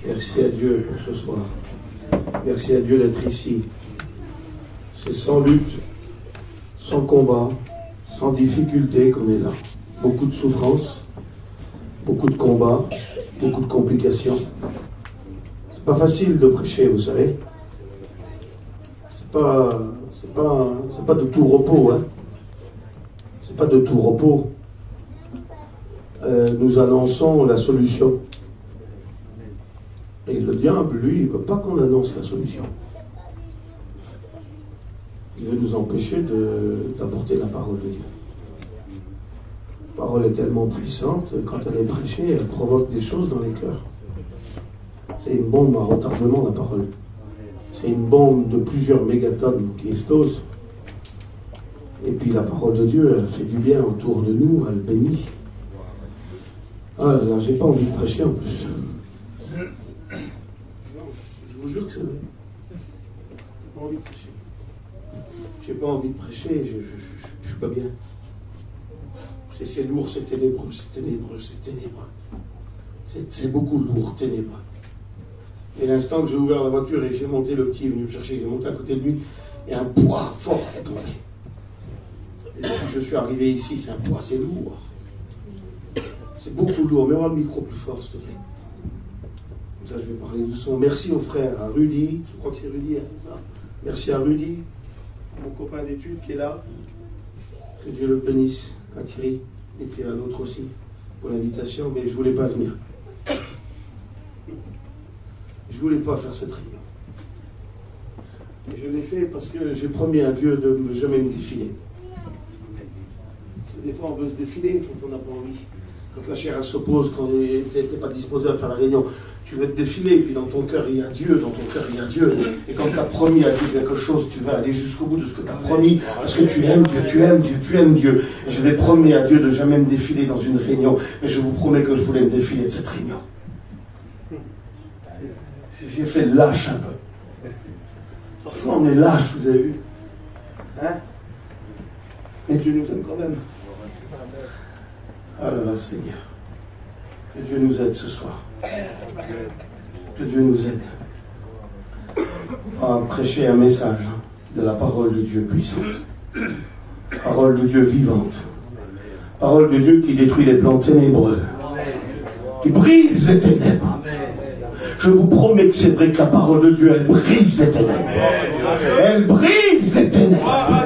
Merci à Dieu pour ce soir. Merci à Dieu d'être ici. C'est sans lutte, sans combat, sans difficulté qu'on est là. Beaucoup de souffrances, beaucoup de combats, beaucoup de complications. C'est pas facile de prêcher, vous savez. C'est pas de tout repos, hein. C'est pas de tout repos. Nous annonçons la solution. Et le diable, lui, il ne veut pas qu'on annonce la solution. Il veut nous empêcher d'apporter la parole de Dieu. La parole est tellement puissante, quand elle est prêchée, elle provoque des choses dans les cœurs. C'est une bombe à retardement, la parole. C'est une bombe de plusieurs mégatonnes qui explose. Et puis la parole de Dieu, elle fait du bien autour de nous, elle bénit. Ah là, j'ai pas envie de prêcher en plus. Je vous jure que c'est vrai. J'ai pas envie de prêcher. J'ai pas envie de prêcher, je suis pas bien. C'est lourd, c'est ténébreux, c'est ténébreux, c'est ténébreux. C'est beaucoup lourd, ténébreux. Et l'instant que j'ai ouvert la voiture et que j'ai monté, le petit est venu me chercher, j'ai monté à côté de lui, et un poids fort est tombé. Et depuis que je suis arrivé ici, c'est un poids, c'est lourd. C'est beaucoup lourd. Mets-moi le micro plus fort, s'il te plaît. Comme ça, je vais parler doucement. Merci aux frères, à Rudy, je crois que c'est Rudy, hein, c'est ça. Merci à Rudy, mon copain d'études qui est là. Que Dieu le bénisse, à Thierry, et puis à l'autre aussi, pour l'invitation, mais je ne voulais pas venir. Je ne voulais pas faire cette réunion. Et je l'ai fait parce que j'ai promis à Dieu de ne jamais me défiler. Des fois, on veut se défiler quand on n'a pas envie. Quand la chair s'oppose, quand tu n'es pas disposé à faire la réunion, tu veux te défiler, et puis dans ton cœur il y a Dieu, dans ton cœur il y a Dieu. Et quand tu as promis à Dieu quelque chose, tu vas aller jusqu'au bout de ce que tu as promis, parce que tu aimes Dieu, tu aimes Dieu, tu aimes Dieu. Et je vais promis à Dieu de jamais me défiler dans une réunion, mais je vous promets que je voulais me défiler de cette réunion. J'ai fait lâche un peu. Parfois on est lâche, vous avez vu. Hein? Mais Dieu nous aime quand même. Ah là là, Seigneur. Que Dieu nous aide ce soir. Que Dieu nous aide à prêcher un message de la parole de Dieu puissante. Parole de Dieu vivante. Parole de Dieu qui détruit les plans ténébreux. Qui brise les ténèbres. Je vous promets que c'est vrai que la parole de Dieu, elle brise les ténèbres. Elle brise les ténèbres.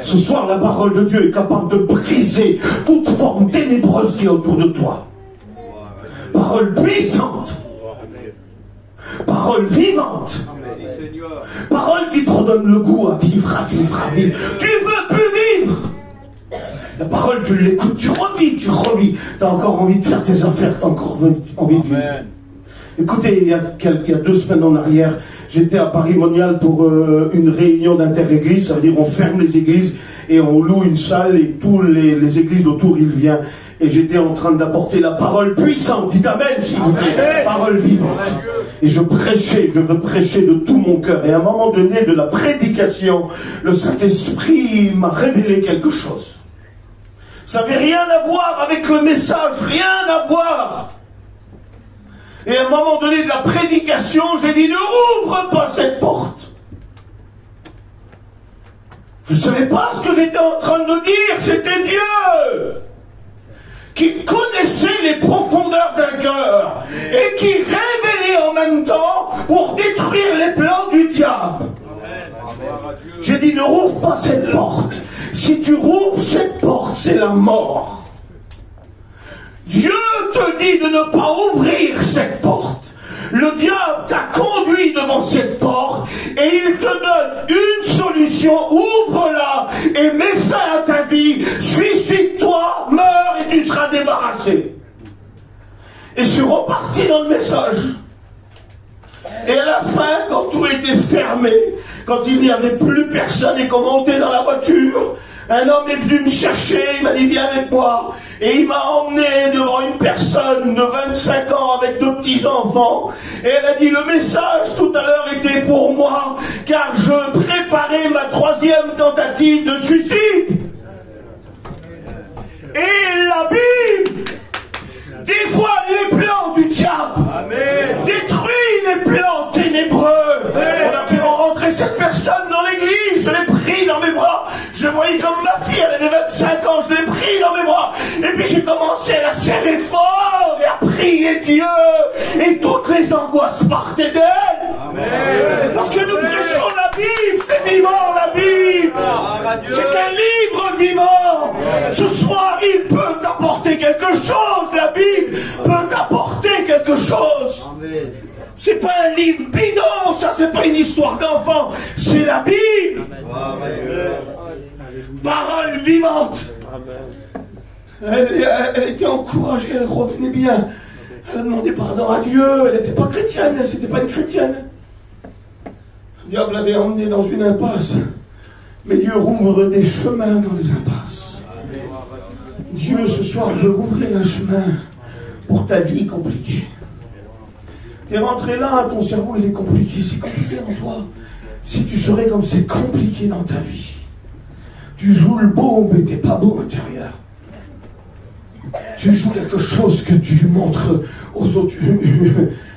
Ce soir, la parole de Dieu est capable de briser toute forme ténébreuse qui est autour de toi. Parole puissante. Parole vivante. Parole qui te redonne le goût à vivre, à vivre, à vivre. Tu veux plus vivre. La parole, tu l'écoutes, tu revis. Tu as encore envie de faire tes affaires, tu as encore envie de vivre. Écoutez, il y a 2 semaines en arrière, j'étais à Paris Monial pour une réunion d'inter-église. Ça veut dire on ferme les églises et on loue une salle et tous les églises autour, ils viennent. Et j'étais en train d'apporter la parole puissante. Dites amen, s'il vous plaît. Parole vivante. Et je veux prêcher de tout mon cœur. Et à un moment donné de la prédication, le Saint-Esprit m'a révélé quelque chose. Ça n'avait rien à voir avec le message, rien à voir. Et à un moment donné de la prédication, j'ai dit, ne ouvre pas cette porte. Je ne savais pas ce que j'étais en train de dire, c'était Dieu qui connaissait les profondeurs d'un cœur et qui révélait en même temps pour détruire les plans du diable. J'ai dit, ne rouvre pas cette porte. Si tu rouvres cette porte, c'est la mort. Dieu te dit de ne pas ouvrir cette porte. Le diable t'a conduit devant cette porte et il te donne une solution. Ouvre-la et mets fin à ta vie. Suicide-toi, meurs et tu seras débarrassé. Et je suis reparti dans le message. Et à la fin, quand tout était fermé, quand il n'y avait plus personne et qu'on montait dans la voiture, un homme est venu me chercher, il m'a dit viens avec moi. Et il m'a emmené devant une personne de 25 ans avec 2 petits-enfants. Et elle a dit le message tout à l'heure était pour moi, car je préparais ma 3e tentative de suicide. Et la Bible dévoile les plans du diable. serrer fort et à prier Dieu. Et toutes les angoisses partaient d'elle. Amen. Parce que nous prêchons la Bible, c'est vivant la Bible. C'est un livre vivant. Ce soir, il peut t'apporter quelque chose. La Bible peut t'apporter quelque chose. C'est pas un livre bidon, ça, c'est pas une histoire d'enfant. C'est la Bible. Parole vivante. Elle était encouragée, elle revenait bien. Elle a demandé pardon à Dieu. Elle n'était pas chrétienne, elle n'était pas une chrétienne. Le diable l'avait emmenée dans une impasse. Mais Dieu rouvre des chemins dans les impasses. Dieu, ce soir, veut ouvrir un chemin pour ta vie compliquée. Tu es rentré là, ton cerveau, il est compliqué. C'est compliqué en toi. Si tu serais comme c'est compliqué dans ta vie. Tu joues le beau, mais tu n'es pas beau intérieur. Tu joues quelque chose que tu montres aux autres.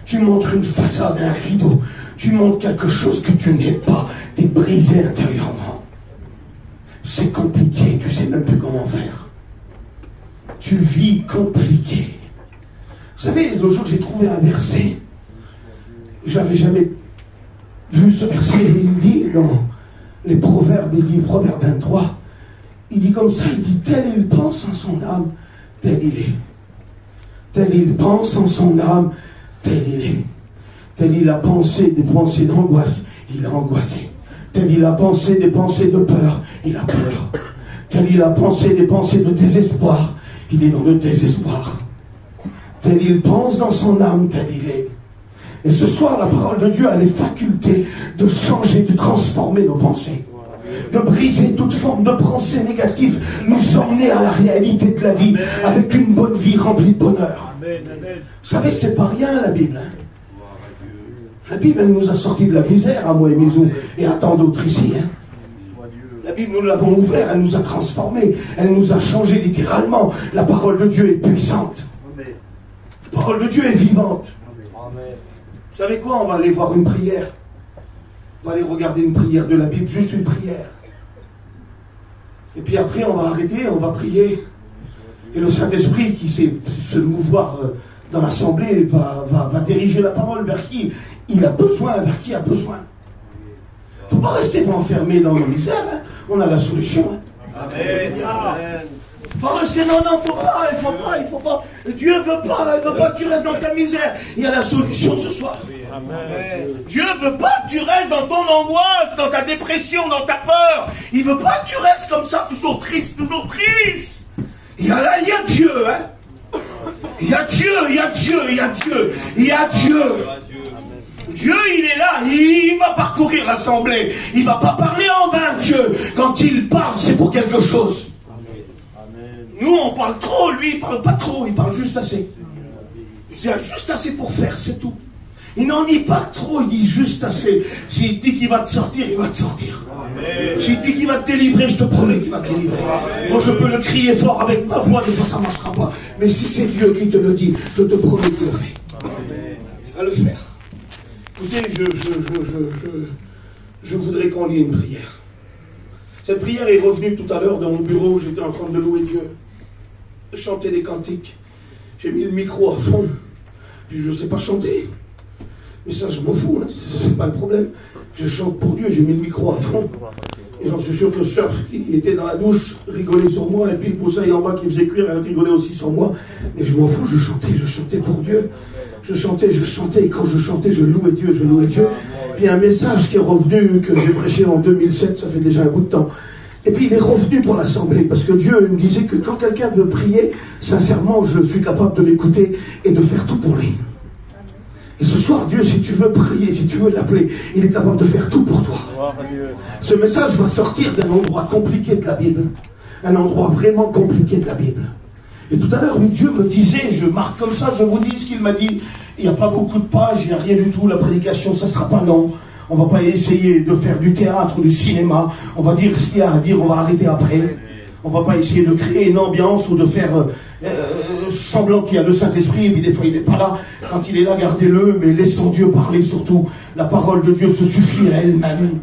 Tu montres une façade, un rideau. Tu montres quelque chose que tu n'es pas. Tu es brisé intérieurement. C'est compliqué, tu ne sais même plus comment faire. Tu vis compliqué. Vous savez, l'autre jour, j'ai trouvé un verset. J'avais jamais vu ce verset. Il dit dans les Proverbes, il dit, Proverbe 23, il dit comme ça, il dit, tel il pense en son âme, tel il est. Tel il pense en son âme, tel il est. Tel il a pensé des pensées d'angoisse, il a angoissé. Tel il a pensé des pensées de peur, il a peur. Tel il a pensé des pensées de désespoir, il est dans le désespoir. Tel il pense dans son âme, tel il est. Et ce soir, la parole de Dieu a les facultés de changer, de transformer nos pensées, de briser toute forme de pensée négative, nous emmener à la réalité de la vie, avec une bonne vie remplie de bonheur. Vous savez, c'est pas rien la Bible. La Bible, elle nous a sortis de la misère, à moi et Mizou, et à tant d'autres ici. La Bible, nous l'avons ouverte, elle nous a transformés, elle nous a changés littéralement. La parole de Dieu est puissante. La parole de Dieu est vivante. Vous savez quoi? On va aller voir une prière. On va aller regarder une prière de la Bible, juste une prière. Et puis après, on va arrêter, on va prier. Et le Saint-Esprit qui sait se mouvoir dans l'assemblée va diriger la parole vers qui il a besoin, vers qui il a besoin. Il ne faut pas rester enfermé dans nos misères. Hein. On a la solution. Hein. Amen. Il faut rester, non, il faut pas. Dieu veut pas que tu restes dans ta misère. Il y a la solution ce soir. Amen. Dieu veut pas que tu restes dans ton angoisse, dans ta dépression, dans ta peur. Il veut pas que tu restes comme ça, toujours triste, toujours triste. Il y a Dieu, hein. Il y a Dieu. Dieu, il est là, il va parcourir l'assemblée. Il va pas parler en vain, Dieu. Quand il parle, c'est pour quelque chose. Nous, on parle trop, lui, il parle pas trop, il parle juste assez. Il y a juste assez pour faire, c'est tout. Il n'en dit pas trop, il dit juste assez. S'il dit qu'il va te sortir, il va te sortir. S'il dit qu'il va te délivrer, je te promets qu'il va te délivrer. Moi, je peux le crier fort avec ma voix, des fois ça ne marchera pas. Mais si c'est Dieu qui te le dit, je te promets qu'il le fait. Il va le faire. Écoutez, je voudrais qu'on lie une prière. Cette prière est revenue tout à l'heure dans mon bureau, j'étais en train de louer Dieu. De chanter des cantiques. J'ai mis le micro à fond. Je ne sais pas chanter. Mais ça, je m'en fous, hein. C'est pas le problème. Je chante pour Dieu, j'ai mis le micro à fond. Et j'en suis sûr que le surf qui était dans la douche rigolait sur moi, et puis le poussin en bas qui faisait cuire, elle rigolait aussi sur moi. Mais je m'en fous, je chantais pour Dieu. Je chantais, et quand je chantais, je louais Dieu. Puis un message qui est revenu, que j'ai prêché en 2007, ça fait déjà un bout de temps. Et puis il est revenu pour l'assemblée, parce que Dieu me disait que quand quelqu'un veut prier, sincèrement, je suis capable de l'écouter et de faire tout pour lui. Et ce soir, Dieu, si tu veux prier, si tu veux l'appeler, il est capable de faire tout pour toi. Ce message va sortir d'un endroit compliqué de la Bible. Un endroit vraiment compliqué de la Bible. Et tout à l'heure, Dieu me disait, je marque comme ça, je vous dis ce qu'il m'a dit. Il n'y a pas beaucoup de pages, il n'y a rien du tout. La prédication, ça ne sera pas long. On ne va pas essayer de faire du théâtre ou du cinéma. On va dire ce qu'il y a à dire, on va arrêter après. On ne va pas essayer de créer une ambiance ou de faire semblant qu'il y a le Saint-Esprit, et puis des fois il n'est pas là. Quand il est là, gardez-le, mais laissons Dieu parler surtout. La parole de Dieu se suffit à elle-même.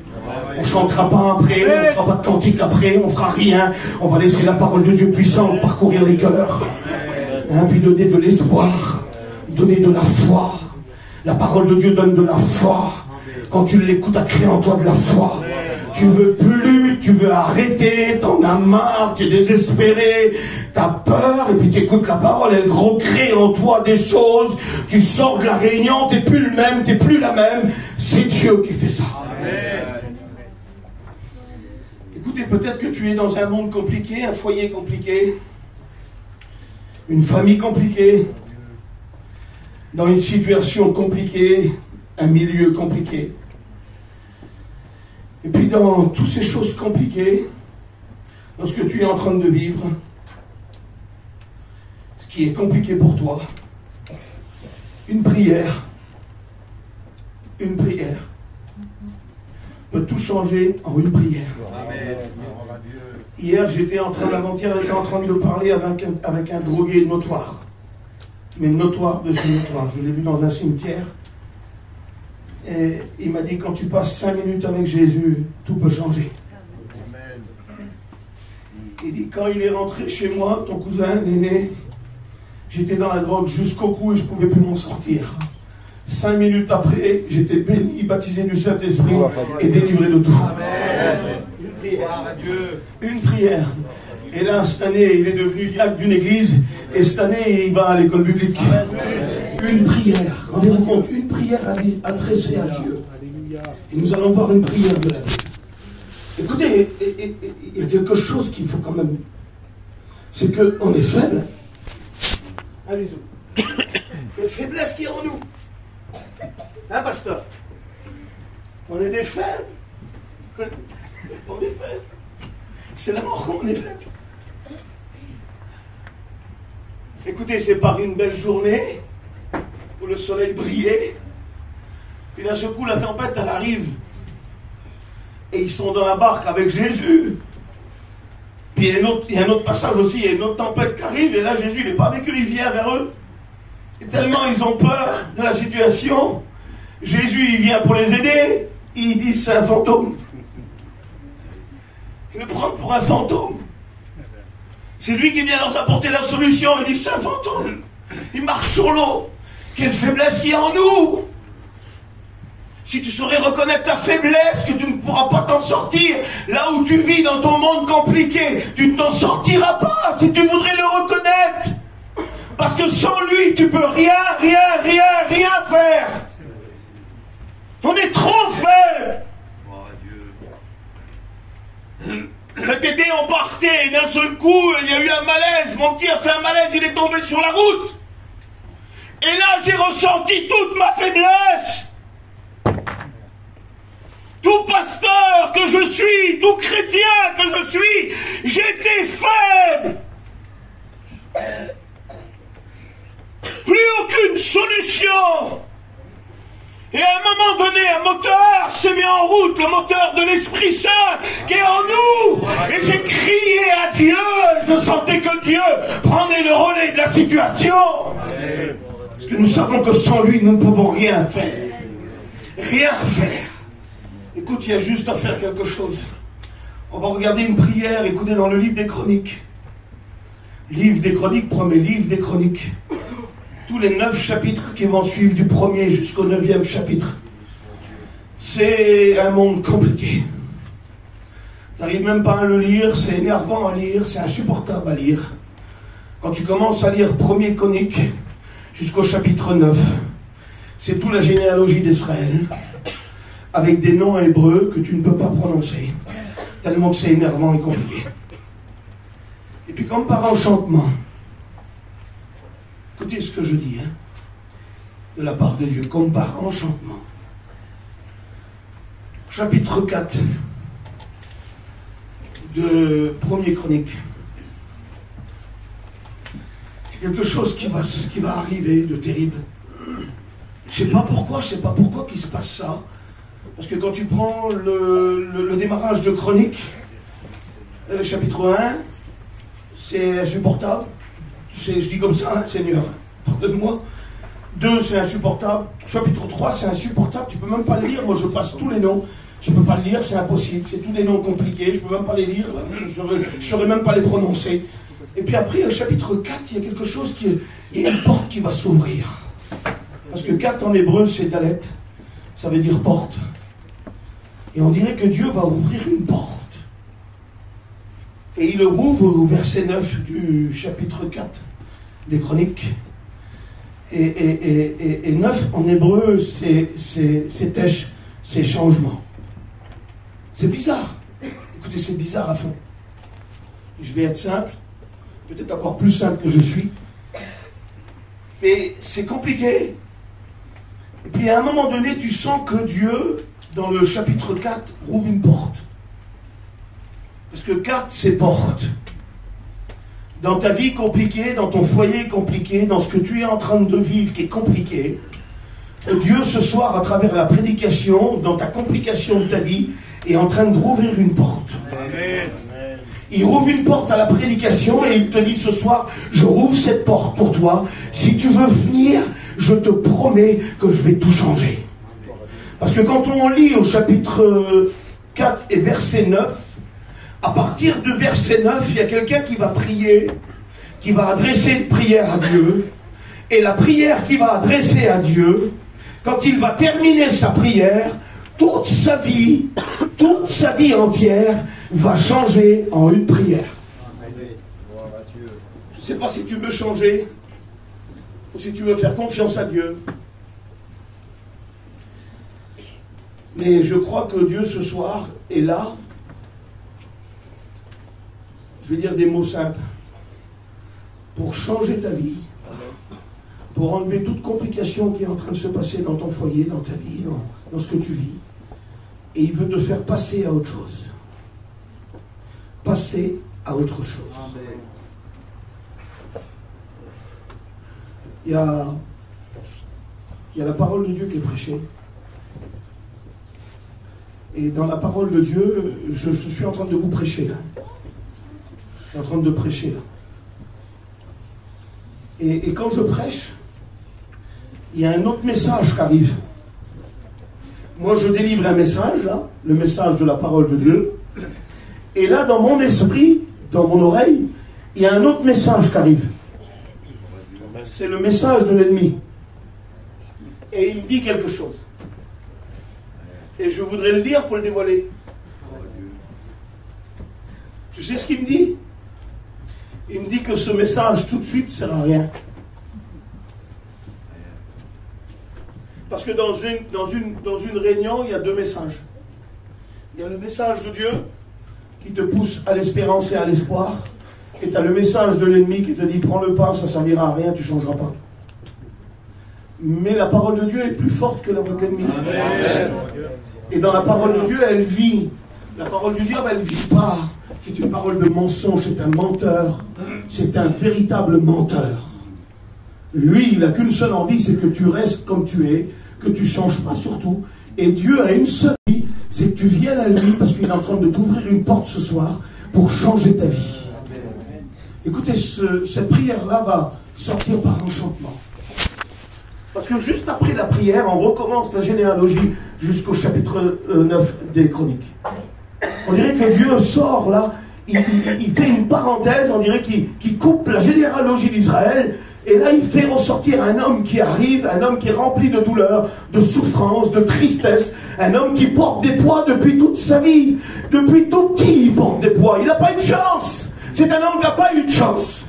On ne chantera pas après, on ne fera pas de cantique après, on ne fera rien. On va laisser la parole de Dieu puissante parcourir les cœurs. Hein, puis donner de l'espoir, donner de la foi. La parole de Dieu donne de la foi. Quand tu l'écoutes, à créer en toi de la foi. Tu veux plus, tu veux arrêter, t'en as marre, tu es désespéré, t'as peur, et puis tu écoutes la parole, elle crée en toi des choses, tu sors de la réunion, t'es plus le même, t'es plus la même, c'est Dieu qui fait ça. Amen. Écoutez, peut-être que tu es dans un monde compliqué, un foyer compliqué, une famille compliquée, dans une situation compliquée, un milieu compliqué. Et puis dans toutes ces choses compliquées, dans ce que tu es en train de vivre, ce qui est compliqué pour toi, une prière peut tout changer en une prière. Amen. Hier, avant-hier, j'étais en train de parler avec un drogué notoire. Mais notoire de ce notoire. Je l'ai vu dans un cimetière. Et il m'a dit, quand tu passes 5 minutes avec Jésus, tout peut changer. Amen. Il dit, quand il est rentré chez moi, ton cousin l'aîné, j'étais dans la drogue jusqu'au cou et je ne pouvais plus m'en sortir. 5 minutes après, j'étais béni, baptisé du Saint-Esprit et délivré de tout. Amen. Une prière. Et là, cette année, il est devenu diacre d'une église. Et cette année, il va à l'école biblique. Une prière. Rendez-vous compte, une prière adressée à Dieu. Et nous allons voir une prière de la Bible. Écoutez, il y a quelque chose qu'il faut quand même. C'est qu'on est faible. Allez-y. Il y a une faiblesse qui est en nous. Hein, pasteur? On est des faibles. On est faibles. C'est la mort qu'on est faible. Écoutez, c'est par une belle journée où le soleil brillait, puis d'un seul coup la tempête elle arrive et ils sont dans la barque avec Jésus. Puis il y a un autre passage aussi, il y a une autre tempête qui arrive et là Jésus n'est pas avec eux, il vient vers eux. Et tellement ils ont peur de la situation, Jésus il vient pour les aider, ils disent c'est un fantôme. Ils le prennent pour un fantôme. C'est lui qui vient leur apporter la solution. Il dit c'est un fantôme. Il marche sur l'eau. Quelle faiblesse qu'il y a en nous. Si tu saurais reconnaître ta faiblesse, que tu ne pourras pas t'en sortir, là où tu vis dans ton monde compliqué, tu ne t'en sortiras pas si tu voudrais le reconnaître. Parce que sans lui, tu peux rien faire. On est trop faible. Cet été, on partait et d'un seul coup, il y a eu un malaise. Mon petit a fait un malaise, il est tombé sur la route. Et là, j'ai ressenti toute ma faiblesse. Tout pasteur que je suis, tout chrétien que je suis, j'étais faible. Plus aucune solution. Et à un moment donné, un moteur s'est mis en route, le moteur de l'Esprit Saint qui est en nous. Et j'ai crié à Dieu. Je sentais que Dieu prenait le relais de la situation. Parce que nous savons que sans lui, nous ne pouvons rien faire. Rien faire. Écoute, il y a juste à faire quelque chose. On va regarder une prière, écoutez, dans le livre des Chroniques. Livre des Chroniques, premier livre des Chroniques. Tous les 9 chapitres qui vont suivre du 1er jusqu'au 9e chapitre. C'est un monde compliqué. Tu n'arrives même pas à le lire, c'est énervant à lire, c'est insupportable à lire. Quand tu commences à lire 1er Chronique jusqu'au chapitre 9, c'est toute la généalogie d'Israël, avec des noms hébreux que tu ne peux pas prononcer, tellement que c'est énervant et compliqué. Et puis comme par enchantement, écoutez ce que je dis, hein, de la part de Dieu, comme par enchantement. Chapitre 4 de 1er Chronique. Il y a quelque chose qui va arriver de terrible. Je ne sais pas pourquoi qu'il se passe ça. Parce que quand tu prends le démarrage de Chronique, chapitre 1, c'est insupportable. Je dis comme ça, hein, Seigneur, pardonne-moi. 2, c'est insupportable. Chapitre 3, c'est insupportable. Tu ne peux même pas le lire. Moi, je passe tous les noms. Tu ne peux pas le lire, c'est impossible. C'est tous des noms compliqués. Je ne peux même pas les lire. Je ne saurais même pas les prononcer. Et puis après, au chapitre 4, il y a quelque chose il y a une porte qui va s'ouvrir. Parce que 4 en hébreu, c'est Dalet. Ça veut dire porte. Et on dirait que Dieu va ouvrir une porte. Et il le rouvre au verset 9 du chapitre 4 des Chroniques. Et 9 en hébreu, c'est tesh, c'est changement. C'est bizarre. Écoutez, c'est bizarre à fond. Je vais être simple, peut-être encore plus simple que je suis. Mais c'est compliqué. Et puis à un moment donné, tu sens que Dieu, dans le chapitre 4, rouvre une porte. Parce que 4, c'est porte. Dans ta vie compliquée, dans ton foyer compliqué, dans ce que tu es en train de vivre qui est compliqué, Dieu ce soir, à travers la prédication, dans ta complication de ta vie, est en train de rouvrir une porte. Amen. Il rouvre une porte à la prédication et il te dit ce soir, je rouvre cette porte pour toi. Si tu veux venir, je te promets que je vais tout changer. Parce que quand on lit au chapitre 4 et verset 9, à partir de verset 9, il y a quelqu'un qui va prier, qui va adresser une prière à Dieu. Et la prière qu'il va adresser à Dieu, quand il va terminer sa prière, toute sa vie entière va changer en une prière. Je ne sais pas si tu veux changer ou si tu veux faire confiance à Dieu. Mais je crois que Dieu ce soir est là. Je vais dire des mots simples. Pour changer ta vie. Pour enlever toute complication qui est en train de se passer dans ton foyer, dans ta vie, dans ce que tu vis. Et il veut te faire passer à autre chose. Passer à autre chose. Il y a la parole de Dieu qui est prêchée. Et dans la parole de Dieu, je suis en train de vous prêcher là. Je suis en train de prêcher là. Et quand je prêche, il y a un autre message qui arrive. Moi, je délivre un message, là, le message de la parole de Dieu. Et là, dans mon esprit, dans mon oreille, il y a un autre message qui arrive. C'est le message de l'ennemi. Et il me dit quelque chose. Et je voudrais le dire pour le dévoiler. Tu sais ce qu'il me dit? Il me dit que ce message, tout de suite, ne sert à rien. Parce que dans une réunion, il y a deux messages. Il y a le message de Dieu qui te pousse à l'espérance et à l'espoir. Et tu as le message de l'ennemi qui te dit prends le pas, ça ne servira à rien, tu ne changeras pas. Mais la parole de Dieu est plus forte que la voix de l'ennemi. Et dans la parole de Dieu, elle vit. La parole de Dieu, elle ne vit pas. C'est une parole de mensonge, c'est un menteur. C'est un véritable menteur. Lui, il n'a qu'une seule envie, c'est que tu restes comme tu es, que tu ne changes pas surtout. Et Dieu a une seule vie, c'est que tu viennes à lui parce qu'il est en train de t'ouvrir une porte ce soir pour changer ta vie. Écoutez, cette prière-là va sortir par enchantement. Parce que juste après la prière, on recommence la généalogie jusqu'au chapitre 9 des Chroniques. On dirait que Dieu sort là, il fait une parenthèse, on dirait qu'il coupe la généalogie d'Israël. Et là, il fait ressortir un homme qui arrive, un homme qui est rempli de douleur, de souffrance, de tristesse, un homme qui porte des poids depuis toute sa vie. Depuis tout petit, il porte des poids. Il n'a pas eu de chance. C'est un homme qui n'a pas eu de chance.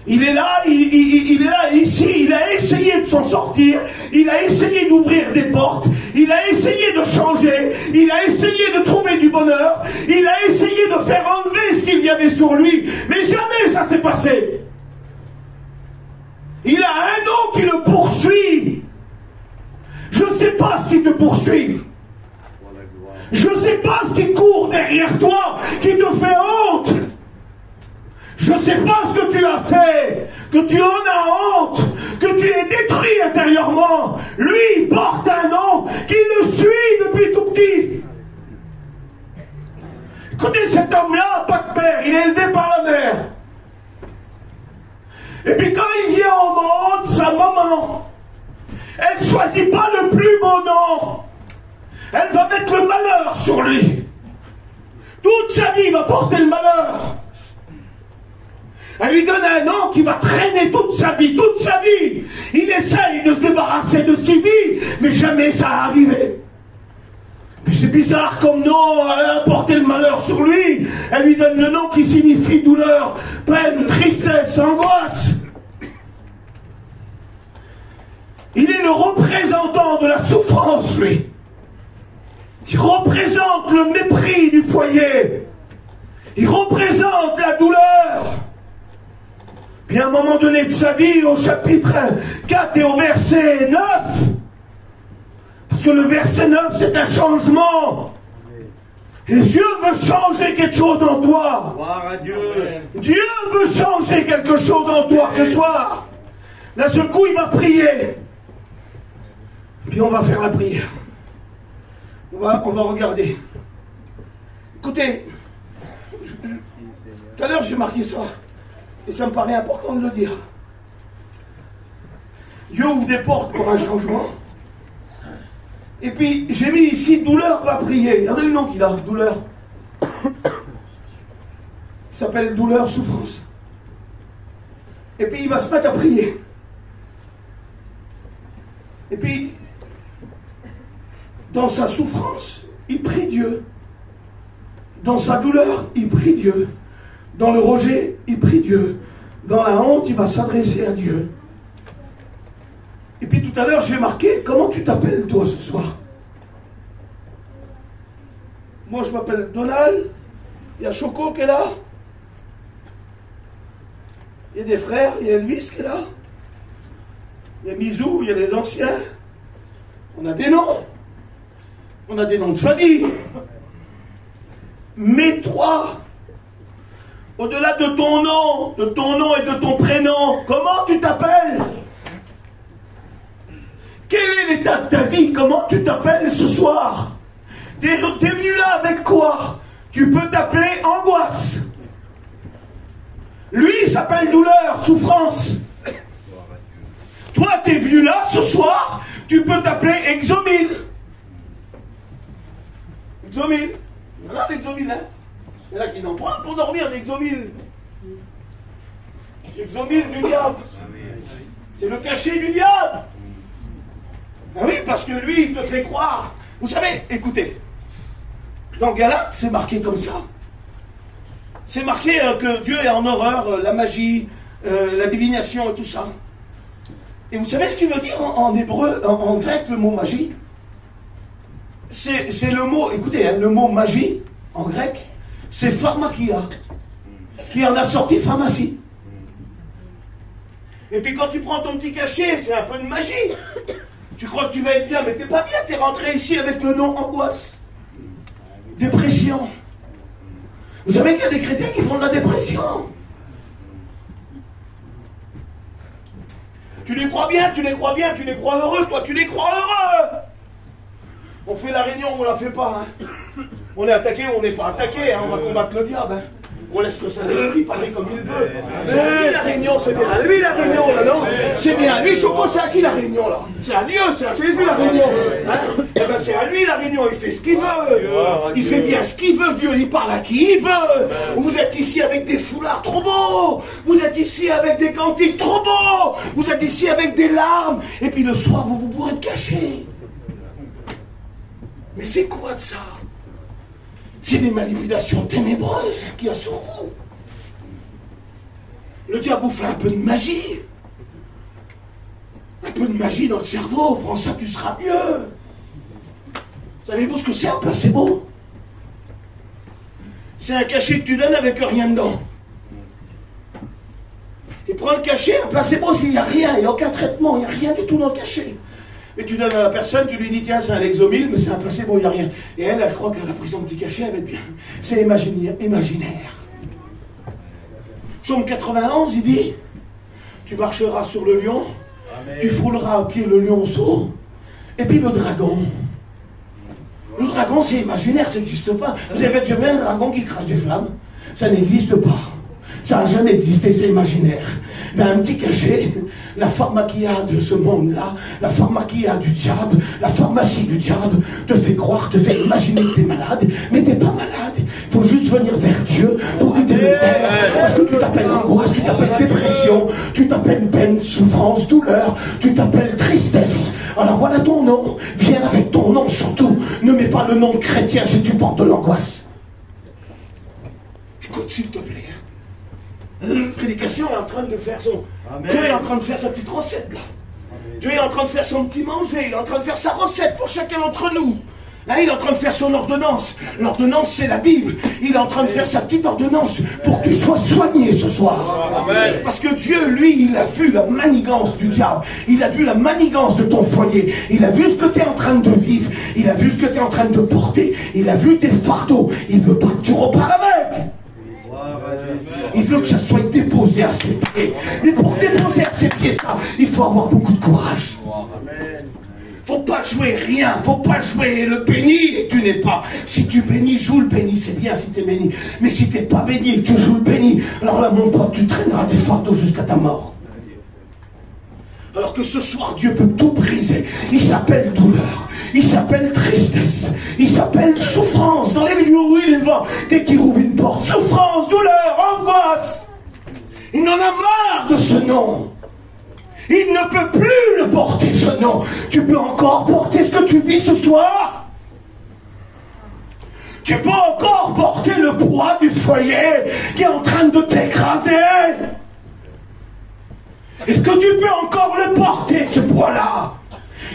Il est là, il est là, ici, il a essayé de s'en sortir, il a essayé d'ouvrir des portes, il a essayé de changer, il a essayé de trouver du bonheur, il a essayé de faire enlever ce qu'il y avait sur lui, mais jamais ça s'est passé. Il a un nom qui le poursuit. Je ne sais pas ce qui te poursuit. Je ne sais pas ce qui court derrière toi, qui te fait honte. Je ne sais pas ce que tu as fait, que tu en as honte, que tu es détruit intérieurement. Lui, il porte un nom qui le suit depuis tout petit. Écoutez, cet homme-là n'a pas de père, il est élevé par la mère. Et puis quand il vient au monde, sa maman, elle ne choisit pas le plus beau nom. Elle va mettre le malheur sur lui. Toute sa vie, il va porter le malheur. Elle lui donne un nom qui va traîner toute sa vie, toute sa vie. Il essaye de se débarrasser de ce qu'il vit, mais jamais ça a arrivé. Puis c'est bizarre comme nom, elle a porté le malheur sur lui. Elle lui donne le nom qui signifie douleur, peine, tristesse, angoisse. Il est le représentant de la souffrance, lui. Il représente le mépris du foyer. Il représente la douleur. Puis à un moment donné de sa vie, au chapitre 4 et au verset 9, parce que le verset 9, c'est un changement. Et Dieu veut changer quelque chose en toi. Gloire à Dieu. Dieu veut changer quelque chose en toi ce soir. D'un seul coup, il va prier. Puis on va faire la prière. On va regarder. Écoutez, tout à l'heure j'ai marqué ça. Et ça me paraît important de le dire. Dieu ouvre des portes pour un changement. Et puis j'ai mis ici douleur va prier. Regardez le nom qu'il a, douleur. Il s'appelle douleur, souffrance. Et puis il va se mettre à prier. Et puis dans sa souffrance, il prie Dieu. Dans sa douleur, il prie Dieu. Dans le rejet, il prie Dieu. Dans la honte, il va s'adresser à Dieu. Et puis tout à l'heure, j'ai marqué, comment tu t'appelles toi ce soir? Moi, je m'appelle Donald. Il y a Choco qui est là. Il y a des frères, il y a Elvis qui est là. Il y a Mizou, il y a les anciens. On a des noms. On a des noms de famille. Mais toi, au-delà de ton nom et de ton prénom, comment tu t'appelles? Quel est l'état de ta vie? Comment tu t'appelles ce soir? T'es venu là avec quoi? Tu peux t'appeler angoisse. Lui, il s'appelle douleur, souffrance. Toi, t'es venu là ce soir, tu peux t'appeler exomile. Exomile. Il y en a d'exomile, hein? Il y en a qui n'en prennent pour dormir, l'exomile. L'exomile du diable. C'est le cachet du diable. Ben oui, parce que lui, il te fait croire. Vous savez, écoutez, dans Galates, c'est marqué comme ça. C'est marqué que Dieu est en horreur, la magie, la divination et tout ça. Et vous savez ce qu'il veut dire en hébreu, en grec, le mot magie? C'est le mot, écoutez, hein, le mot magie, en grec, c'est pharmakia, qui en a sorti pharmacie. Et puis quand tu prends ton petit cachet, c'est un peu de magie. Tu crois que tu vas être bien, mais t'es pas bien, t'es rentré ici avec le nom angoisse. Dépression. Vous savez qu'il y a des chrétiens qui font de la dépression. Tu les crois bien, tu les crois bien, tu les crois heureux, toi tu les crois heureux. On fait la réunion, on la fait pas. Hein. On est attaqué ou on n'est pas attaqué, hein. On va combattre le diable. Hein. On laisse le Saint-Esprit parler comme il veut. C'est à lui la réunion, c'est bien à lui la réunion là, non? C'est bien à lui, Choco, c'est à qui la réunion là? C'est à Dieu, c'est à Jésus la réunion. Hein? Eh ben, c'est à lui la réunion, il fait ce qu'il veut. Il fait bien ce qu'il veut, Dieu il parle à qui il veut. Vous êtes ici avec des foulards trop beaux. Vous êtes ici avec des cantiques trop beaux. Vous êtes ici avec des larmes. Et puis le soir, vous pourrez être cachés. Mais c'est quoi de ça? C'est des manipulations ténébreuses qu'il y a sur vous. Le diable vous fait un peu de magie. Un peu de magie dans le cerveau. Prends ça, tu seras mieux. Savez-vous ce que c'est un placebo? C'est un cachet que tu donnes avec rien dedans. Et prends le cachet, un placebo, s'il n'y a rien, il n'y a aucun traitement, il n'y a rien du tout dans le cachet. Et tu donnes à la personne, tu lui dis tiens c'est un exomile, mais c'est un placebo, il n'y a rien. Et elle croit qu'elle a pris son petit cachet, elle va être bien. C'est imaginaire. Psaume 91, il dit tu marcheras sur le lion, amen. Tu fouleras à pied le lionceau, et puis le dragon. Le dragon c'est imaginaire, ça n'existe pas. Vous avez déjà vu un dragon qui crache des flammes? Ça n'existe pas. Ça n'a jamais existé, c'est imaginaire. Mais un petit cachet, la pharmacia de ce monde-là, la pharmacia du diable, la pharmacie du diable, te fait croire, te fait imaginer que tu es malade, mais tu n'es pas malade. Il faut juste venir vers Dieu pour que tu libères. Parce que tu t'appelles angoisse, tu t'appelles dépression, tu t'appelles peine, souffrance, douleur, tu t'appelles tristesse. Alors voilà ton nom, viens avec ton nom surtout. Ne mets pas le nom de chrétien si tu portes de l'angoisse. Écoute, s'il te plaît. La prédication est en train de faire son... Amen. Dieu est en train de faire sa petite recette là. Amen. Dieu est en train de faire son petit manger. Il est en train de faire sa recette pour chacun d'entre nous. Là, il est en train de faire son ordonnance. L'ordonnance, c'est la Bible. Il est en train de faire sa petite ordonnance pour que tu sois soigné ce soir. Amen. Parce que Dieu, lui, il a vu la manigance du diable. Il a vu la manigance de ton foyer. Il a vu ce que tu es en train de vivre. Il a vu ce que tu es en train de porter. Il a vu tes fardeaux. Il veut pas que tu repars avec. Il veut que ça soit déposé à ses pieds. Mais pour déposer à ses pieds ça, il faut avoir beaucoup de courage. Faut pas jouer rien, faut pas jouer le béni et tu n'es pas. Si tu bénis, joue le béni, c'est bien si tu es béni. Mais si tu n'es pas béni et que tu joues le béni, alors là mon pote, tu traîneras tes fardeaux jusqu'à ta mort. Alors que ce soir, Dieu peut tout briser. Il s'appelle douleur, il s'appelle tristesse, il s'appelle souffrance. Dans les lieux où il va, dès qu'il ouvre une porte, souffrance, douleur, angoisse. Il en a marre de ce nom. Il ne peut plus le porter, ce nom. Tu peux encore porter ce que tu vis ce soir. Tu peux encore porter le poids du foyer qui est en train de t'écraser. Est-ce que tu peux encore le porter, ce poids-là?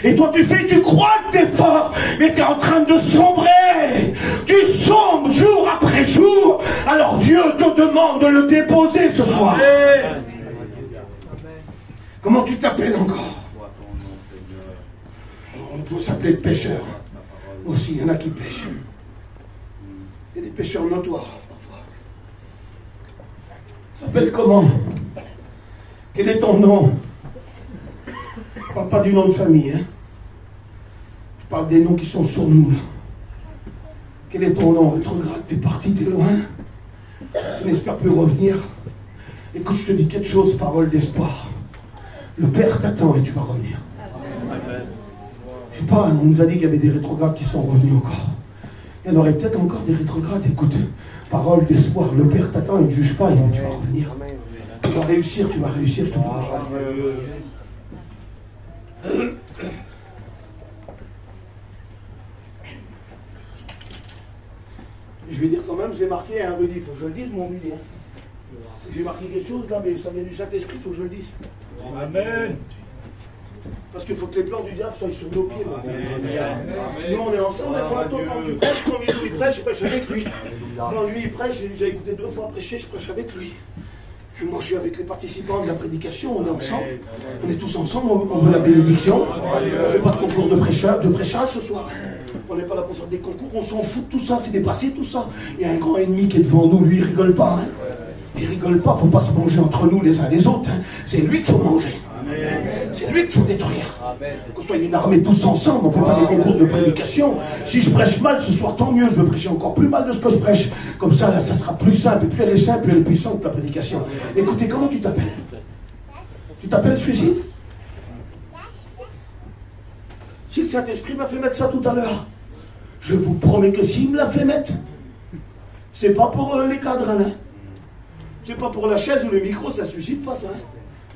Et toi, tu crois que tu es fort, mais tu es en train de sombrer. Tu sombres jour après jour. Alors Dieu te demande de le déposer ce soir. Amen. Comment tu t'appelles encore? On peut s'appeler pécheur. Aussi, il y en a qui pêchent. Il y a des pécheurs notoires, parfois. Tu t'appelles comment? Quel est ton nom? Je ne parle pas du nom de famille, hein. Je parle des noms qui sont sur nous, là. Quel est ton nom? Rétrograde, t'es parti, t'es loin. Tu n'espères plus revenir. Écoute, je te dis quelque chose, parole d'espoir. Le Père t'attend et tu vas revenir. Je sais pas, on nous a dit qu'il y avait des rétrogrades qui sont revenus encore. Il y en aurait peut-être encore des rétrogrades. Écoute, parole d'espoir, le Père t'attend et ne juge pas, et tu vas revenir. Tu vas réussir, je te parle. Je vais dire quand même, je l'ai marqué, hein, Rudy, il faut que je le dise, mon Rudy. J'ai marqué quelque chose là, mais ça vient du Saint-Esprit, il faut que je le dise. Amen. Parce qu'il faut que les plans du diable soient sur nos pieds. Nous, on est ensemble, quand tu prêches, quand lui prêche, je prêche avec lui. Quand lui il prêche, j'ai écouté 2 fois prêcher, je prêche avec lui. Et moi, je suis avec les participants de la prédication, on est ensemble. On est tous ensemble, on veut la bénédiction. On ne fait pas de concours de prêchage ce soir. On n'est pas là pour faire des concours, on s'en fout de tout ça, c'est dépassé tout ça. Il y a un grand ennemi qui est devant nous, lui il rigole pas. Hein. Il rigole pas, il ne faut pas se manger entre nous les uns les autres. Hein. C'est lui qu'il faut manger. C'est lui qu'il faut détruire. Qu'on soit une armée tous ensemble, on ne fait pas des concours de prédication. Si je prêche mal ce soir, tant mieux, je veux prêcher encore plus mal de ce que je prêche. Comme ça, là, ça sera plus simple. Et plus elle est simple, plus elle est puissante, la prédication. Écoutez, comment tu t'appelles? Tu t'appelles suicide? Si le Saint-Esprit m'a fait mettre ça tout à l'heure, je vous promets que s'il me l'a fait mettre, c'est pas pour les cadres, hein. C'est pas pour la chaise ou le micro, ça ne suscite pas ça. Hein.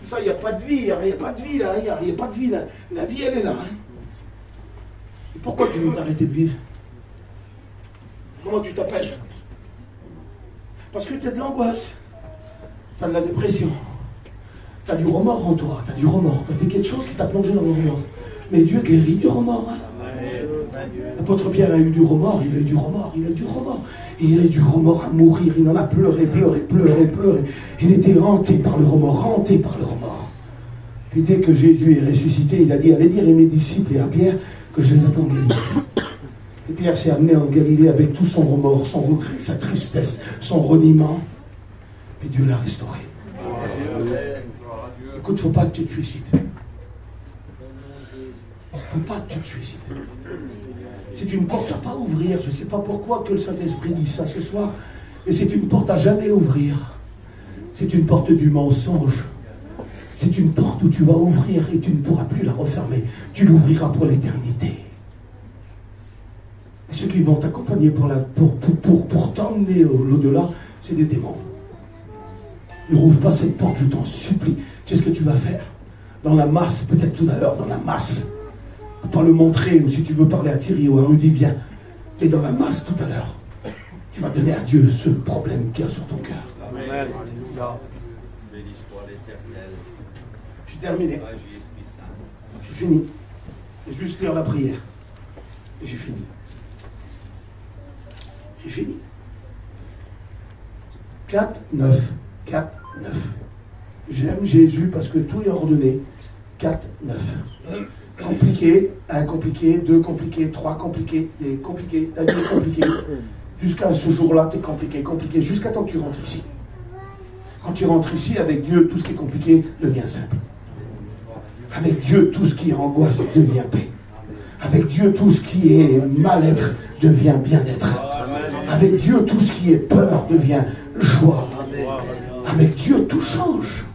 Ça, il n'y a pas de vie, il n'y a pas de vie là, il n'y a pas de vie là. La vie, elle est là. Hein. Et pourquoi tu veux t'arrêter de vivre? Comment tu t'appelles? Parce que tu as de l'angoisse, tu as de la dépression, tu as du remords en toi, tu as du remords, tu as fait quelque chose qui t'a plongé dans le remords. Mais Dieu guérit du remords. Hein. L'apôtre Pierre a eu du remords, il a eu du remords, il a eu du remords. Il a eu du remords à mourir, il en a pleuré. Il était hanté par le remords, Puis dès que Jésus est ressuscité, il a dit, allez dire à mes disciples et à Pierre que je les attends en Galilée. Et Pierre s'est amené en Galilée avec tout son remords, son regret, sa tristesse, son reniement. Puis Dieu l'a restauré. Écoute, il ne faut pas que tu te suicides. Il ne faut pas que tu te suicides. C'est une porte à ne pas ouvrir. Je ne sais pas pourquoi que le Saint-Esprit dit ça ce soir, mais c'est une porte à jamais ouvrir. C'est une porte du mensonge. C'est une porte où tu vas ouvrir et tu ne pourras plus la refermer. Tu l'ouvriras pour l'éternité. Et ceux qui vont t'accompagner pour t'emmener au-delà, c'est des démons. Ne rouvre pas cette porte, je t'en supplie. Tu sais ce que tu vas faire? Dans la masse, peut-être tout à l'heure, dans la masse. Pas le montrer, ou si tu veux parler à Thierry ou à Rudy, viens. Et dans la masse tout à l'heure, tu vas donner à Dieu ce problème qu'il y a sur ton cœur. Amen. Alléluia. Béni soit l'Éternel. Je suis terminé. J'ai fini. Je vais juste lire la prière. Et j'ai fini. J'ai fini. 4, 9. 4, 9. J'aime Jésus parce que tout est ordonné. 4, 9. Compliqué, 1 compliqué, 2 compliqué, 3 compliqué, des compliqués, ta vie est compliquée. Jusqu'à ce jour-là, tu es compliqué, compliqué, jusqu'à temps que tu rentres ici. Quand tu rentres ici, avec Dieu, tout ce qui est compliqué devient simple. Avec Dieu, tout ce qui est angoisse devient paix. Avec Dieu, tout ce qui est mal-être devient bien-être. Avec Dieu, tout ce qui est peur devient joie. Avec Dieu, tout change.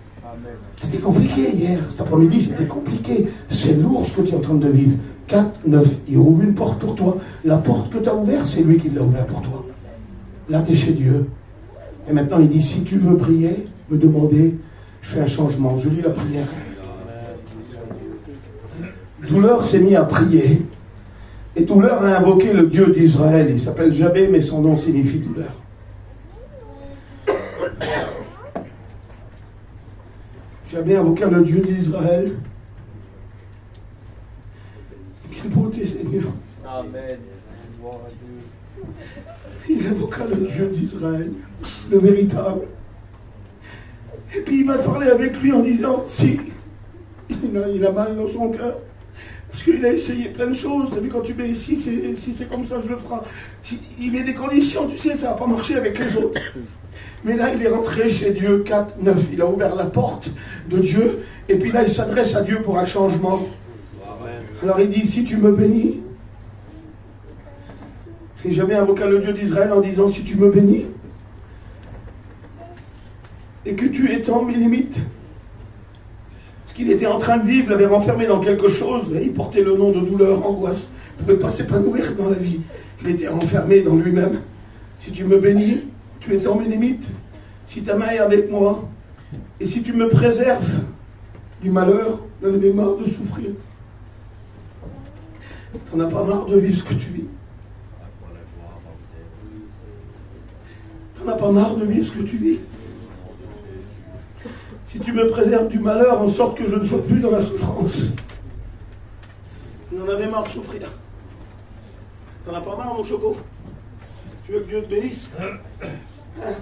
C'était compliqué hier, cet après-midi, c'était compliqué. C'est lourd ce que tu es en train de vivre. 4, 9, il ouvre une porte pour toi. La porte que tu as ouverte, c'est lui qui l'a ouverte pour toi. Là, tu es chez Dieu. Et maintenant, il dit, si tu veux prier, me demander, je fais un changement. Je lis la prière. Douleur s'est mis à prier. Et Douleur a invoqué le Dieu d'Israël. Il s'appelle Jabé, mais son nom signifie douleur. Jabé invoqua le Dieu d'Israël. Quelle beauté, Seigneur. Amen. Il invoqua le Dieu d'Israël, le véritable. Et puis il va parler avec lui en disant, si, il a mal dans son cœur. Parce qu'il a essayé plein de choses. Mais quand tu mets ici, si c'est comme ça, je le ferai. Il met des conditions, tu sais, ça n'a pas marché avec les autres. Mais là, il est rentré chez Dieu, 4, 9. Il a ouvert la porte de Dieu. Et puis là, il s'adresse à Dieu pour un changement. Alors il dit, si tu me bénis. Et j'avais invoqué le Dieu d'Israël en disant, si tu me bénis, et que tu étends mes limites. Ce qu'il était en train de vivre l'avait renfermé dans quelque chose. Il portait le nom de douleur, angoisse. Il ne pouvait pas s'épanouir dans la vie. Il était renfermé dans lui-même. Si tu me bénis, tu étends mes limites. Si ta main est avec moi, et si tu me préserves du malheur, j'en avais marre de souffrir. T'en as pas marre de vivre ce que tu vis. T'en as pas marre de vivre ce que tu vis. Si tu me préserves du malheur en sorte que je ne sois plus dans la souffrance. J'en avais marre de souffrir. T'en as pas marre, mon choco? Tu veux que Dieu te bénisse? Hein?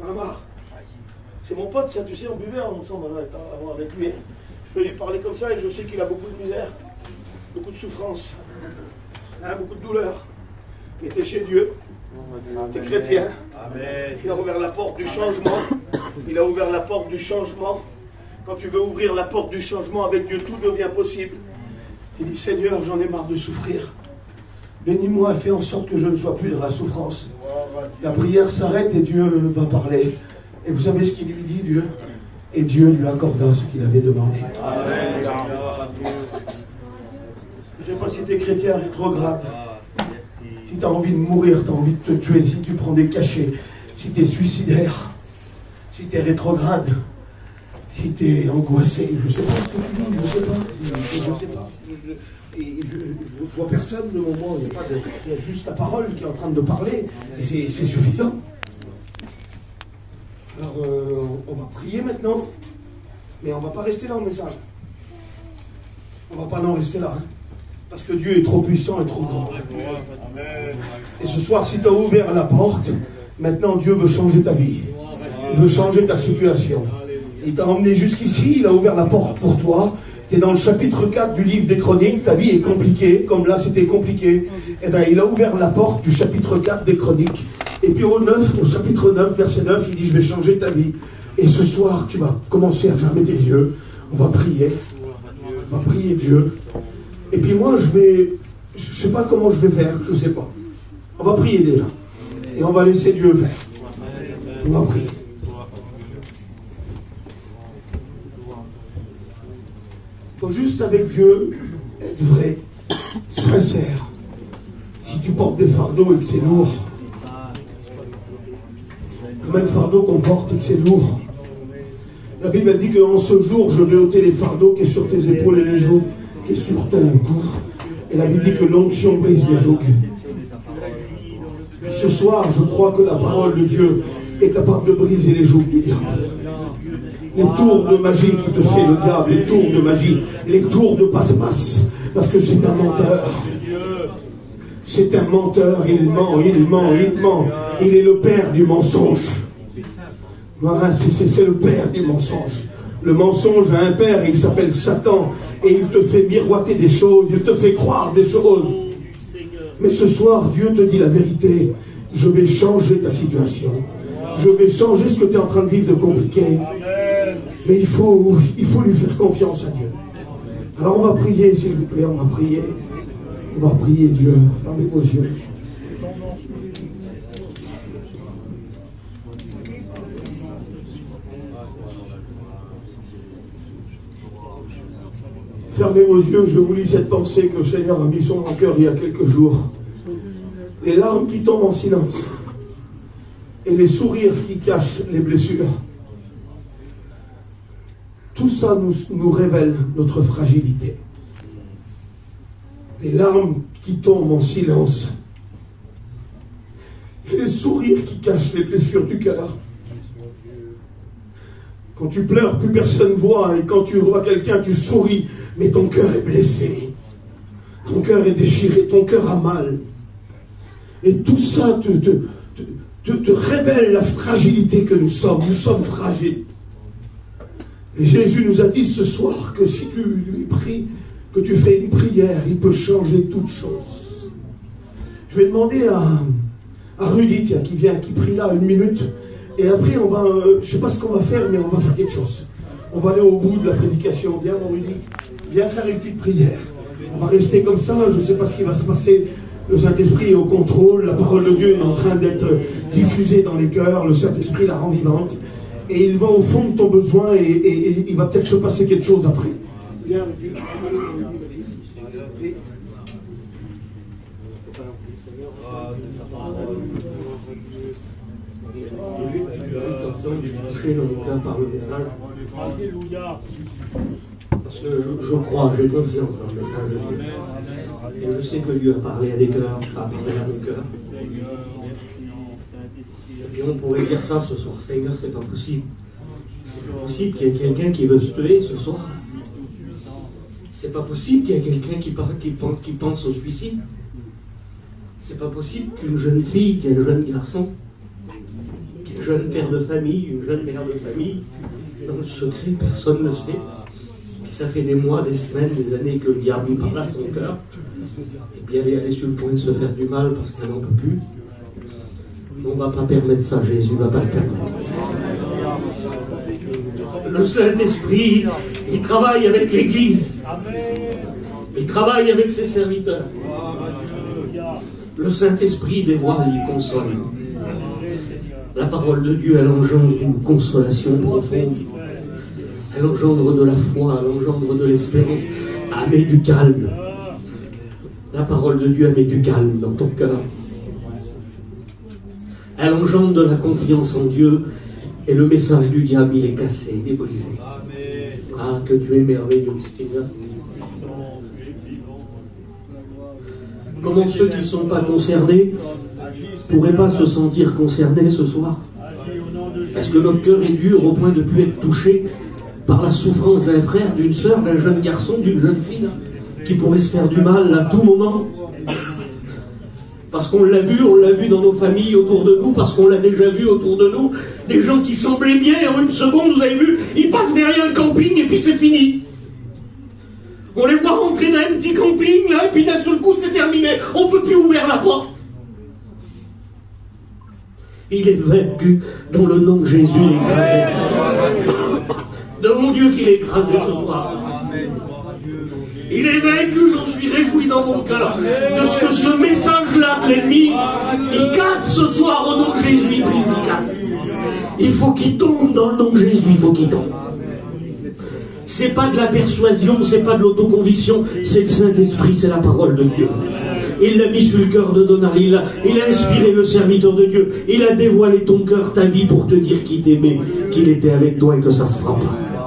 T'en as marre? C'est mon pote, ça, tu sais, on buvait ensemble avant avec lui. Je peux lui parler comme ça et je sais qu'il a beaucoup de misère, beaucoup de souffrance, hein, beaucoup de douleur. Il était chez Dieu. Tu es chrétien. Amen. Il a ouvert la porte du changement. Il a ouvert la porte du changement. Quand tu veux ouvrir la porte du changement avec Dieu, tout devient possible. Il dit, Seigneur, j'en ai marre de souffrir. Bénis-moi, fais en sorte que je ne sois plus dans la souffrance. La prière s'arrête et Dieu va parler. Et vous savez ce qu'il lui dit, Dieu? Et Dieu lui accorda ce qu'il avait demandé. Amen. Je ne sais pas si tu es chrétien rétrograde. Si tu as envie de mourir, tu as envie de te tuer, si tu prends des cachets, si tu es suicidaire, si tu es rétrograde, si tu es angoissé, je ne sais pas ce que tu dis, je ne sais pas. Je ne sais pas. Je vois personne de moment, il y a juste la parole qui est en train de parler, et c'est suffisant. Alors, on va prier maintenant, mais on ne va pas rester là au message. On ne va pas en rester là, hein. Parce que Dieu est trop puissant et trop grand. Et ce soir, si tu as ouvert la porte, maintenant Dieu veut changer ta vie. Il veut changer ta situation. Il t'a emmené jusqu'ici, il a ouvert la porte pour toi. Tu es dans le chapitre 4 du livre des Chroniques, ta vie est compliquée, comme là c'était compliqué. Eh bien, il a ouvert la porte du chapitre 4 des Chroniques. Et puis au chapitre 9, verset 9, il dit, je vais changer ta vie. Et ce soir, tu vas commencer à fermer tes yeux. On va prier. On va prier Dieu. Et puis moi, je ne sais pas comment je vais faire, je ne sais pas. On va prier déjà. Et on va laisser Dieu faire. On va prier. faut juste avec Dieu être vrai, sincère. Si tu portes des fardeaux et que c'est lourd, combien de fardeaux qu'on porte et que c'est lourd. La Bible a dit qu'en ce jour, je vais ôter les fardeaux qui est sur tes épaules et les jougs qui est sur ton cou. Et la Bible dit que l'onction brise les jougs. Ce soir, je crois que la parole de Dieu est capable de briser les jougs du diable. Les tours de magie qui te fait le diable, les tours de magie, les tours de passe-passe, parce que c'est un menteur. C'est un menteur, il ment, il ment, il ment. Il est le père du mensonge. Voilà, c'est le père du mensonge. Le mensonge a un père, il s'appelle Satan, et il te fait miroiter des choses, il te fait croire des choses. Mais ce soir, Dieu te dit la vérité. Je vais changer ta situation. Je vais changer ce que tu es en train de vivre de compliqué. Mais il faut lui faire confiance à Dieu. Alors on va prier, s'il vous plaît, on va prier. On va prier Dieu. Fermez vos yeux. Fermez vos yeux, je vous lis cette pensée que le Seigneur a mise sur mon cœur il y a quelques jours. Les larmes qui tombent en silence et les sourires qui cachent les blessures. Tout ça nous révèle notre fragilité. Les larmes qui tombent en silence et les sourires qui cachent les blessures du cœur. Quand tu pleures, plus personne voit, et quand tu vois quelqu'un, tu souris, mais ton cœur est blessé. Ton cœur est déchiré, ton cœur a mal. Et tout ça te révèle la fragilité que nous sommes. Nous sommes fragiles. Et Jésus nous a dit ce soir que si tu lui pries, que tu fais une prière, il peut changer toutes choses. Je vais demander à Rudy, tiens, qui prie là 1 minute. Et après, on va, je ne sais pas ce qu'on va faire, mais on va faire quelque chose. On va aller au bout de la prédication. Viens, mon Rudy, viens faire une petite prière. On va rester comme ça, je ne sais pas ce qui va se passer. Le Saint-Esprit est au contrôle, la parole de Dieu est en train d'être diffusée dans les cœurs, le Saint-Esprit la rend vivante. Et il va au fond de ton besoin et il va peut-être se passer quelque chose après. Viens, Rudy. Touché dans mon cœur par le message. Parce que je crois, j'ai confiance dans le message de Dieu. Et je sais que Dieu a parlé à des cœurs, a parlé à nos cœurs. Et on pourrait dire ça ce soir, Seigneur, c'est pas possible. C'est pas possible qu'il y ait quelqu'un qui veut se tuer ce soir. C'est pas possible qu'il y ait quelqu'un qui pense au suicide. C'est pas possible qu'une jeune fille, qu'un jeune garçon, qu'un jeune père de famille, une jeune mère de famille, dans le secret, personne ne le sait. Et ça fait des mois, des semaines, des années que le diable lui parle à son cœur. Et bien elle est sur le point de se faire du mal parce qu'elle n'en peut plus. On ne va pas permettre ça, Jésus ne va pas le permettre. Le Saint-Esprit, il travaille avec l'Église. Il travaille avec ses serviteurs. Le Saint-Esprit dévoile, il console. La parole de Dieu, elle engendre une consolation profonde. Elle engendre de la foi, elle engendre de l'espérance. Elle met du calme. La parole de Dieu, elle met du calme dans ton cœur. Elle engendre de la confiance en Dieu. Et le message du diable, il est cassé, il est brisé. Ah, que Dieu est merveilleux, Seigneur. Comment ceux qui ne sont pas concernés ne pourraient pas se sentir concernés ce soir? Est-ce que notre cœur est dur au point de ne plus être touché par la souffrance d'un frère, d'une sœur, d'un jeune garçon, d'une jeune fille, qui pourrait se faire du mal à tout moment? Parce qu'on l'a vu dans nos familles autour de nous, parce qu'on l'a déjà vu autour de nous, des gens qui semblaient bien, et en une seconde, vous avez vu, ils passent derrière un camping et puis c'est fini. On les voit rentrer dans un petit camping, là, et puis d'un seul coup, c'est terminé. On ne peut plus ouvrir la porte. Il est vaincu dans le nom de Jésus, il est écrasé. De mon Dieu qu'il est écrasé ce soir. Il est vaincu, j'en suis réjoui dans mon cœur de ce que ce message-là de l'ennemi, il casse ce soir au nom de Jésus, il brise, il casse. Il faut qu'il tombe dans le nom de Jésus, il faut qu'il tombe. c'est pas de la persuasion, c'est pas de l'autoconviction, c'est le Saint-Esprit, c'est la parole de Dieu. Il l'a mis sur le cœur de Donald, il a inspiré le serviteur de Dieu, il a dévoilé ton cœur, ta vie pour te dire qu'il t'aimait, qu'il était avec toi et que ça se fera pas.